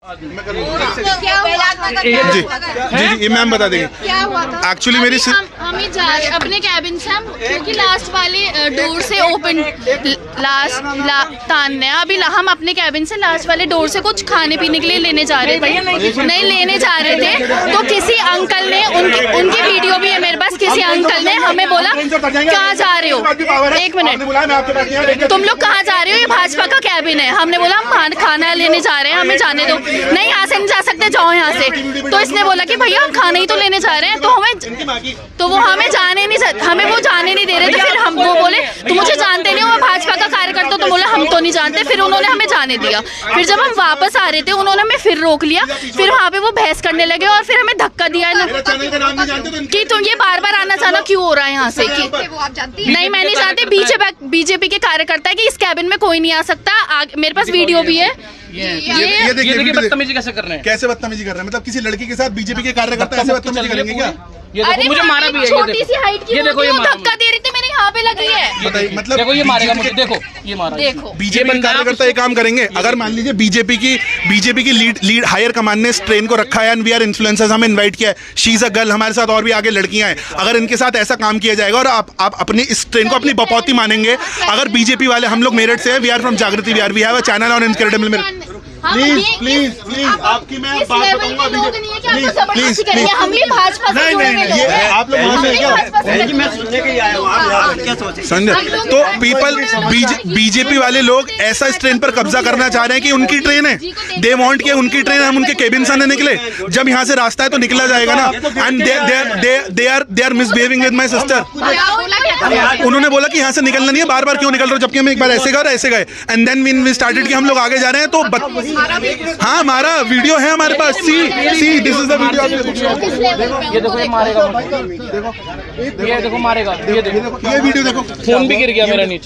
क्या हुआ था? जी मैम बता देंगे क्या हुआ था? एक्चुअली मेरी हमें जा रहे अपने कैबिन से, हम क्योंकि लास्ट वाले डोर से ओपन तानने अभी हम अपने कैबिन से लास्ट वाले डोर से कुछ खाने पीने के लिए लेने जा रहे थे, नहीं लेने जा रहे थे तो किसी अंकल ने उनकी वीडियो भी है मेरे पास, किसी अंकल ने हमें बोला कहाँ जा रहे हो, एक मिनट तुम लोग कहाँ जा रहे हो, ये भाजपा का कैबिन है। हमने बोला हम खाना लेने जा रहे हैं, हमें जाने दो। नहीं यहाँ से नहीं जा सकते, जाओ यहाँ से। तो इसने बोला कि भैया हम खाना ही तो लेने जा रहे हैं, तो वो हमें जाने नहीं दे रहे थे। फिर हम वो बोले तुम मुझे जानते नहीं हो, मैं भाजपा का कार्यकर्ता। तो बोला हम तो नहीं जानते। फिर उन्होंने हमें जाने दिया। फिर जब हम वापस आ रहे थे उन्होंने हमें फिर रोक लिया। फिर वहाँ पे वो बहस करने लगे और फिर हमें धक्का दिया कि तुम ये बार बार आना जाना क्यों हो रहा है यहाँ से। नहीं मैं नहीं जानती, बीजेपी के कार्यकर्ता है कि इस कैबिन में कोई नहीं आ सकता। मेरे पास वीडियो भी है। ये देखिए बदतमीजी कैसे कर रहे हैं, कैसे बदतमीजी कर रहे हैं, मतलब किसी लड़की के साथ बीजेपी के कार्यकर्ता ऐसे बदतमीजी करेंगे क्या? ये देखो मुझे मारा भी है, छोटी सी हाइट की, ये देखो ये धक्का दे रही थी, मेरे यहाँ पे लगी है। बताइए मतलब देखो ये मारेगा मुझे, देखो ये मारा। देखो बीजेपी के कार्यकर्ता ये काम करेंगे। अगर मान लीजिए बीजेपी की लीड हायर कमान ने इस ट्रेन को रखा है एंड वी आर इन्फ्लुएंसर्स, हमें इनवाइट किया है, शी इज अ गर्ल, हमारे साथ और भी आगे लड़कियां हैं। अगर इनके साथ ऐसा काम किया जाएगा और आप अपनी इस ट्रेन को अपनी बपौती मानेंगे, अगर बीजेपी वाले, हम लोग मेरठ से हैं, we are from Jagriti Vihar, we have a channel on incredible Meerut. Please आपकी मैं बात बताऊंगा। प्लीज हम भी भाजपा से जुड़े हुए लोग हैं। आप लोग मैं सुनने के आया हूँ, आप क्या सोचे? संजय तो पीपल बीजेपी वाले लोग ऐसा इस ट्रेन पर कब्जा करना चाह रहे हैं कि उनकी ट्रेन है, दे वांट कि उनकी ट्रेन, हम उनके केबिन से न निकले। जब यहाँ से रास्ता है तो निकला जाएगा ना। And they are misbehaving with my sister. उन्होंने बोला कि यहाँ से निकलना नहीं है, बार बार क्यों निकल रहे हो, जबकि हम एक बार ऐसे गए एंड देन वी स्टार्टेड कि हम लोग आगे जा रहे हैं। तो हाँ हमारा वीडियो है हमारे पास, see this is the video. ये देखो ये मारेगा, ये देखो मारेगा, ये वीडियो देखो, ये वीडियो देखो, फोन भी गिर गया मेरा नीचे।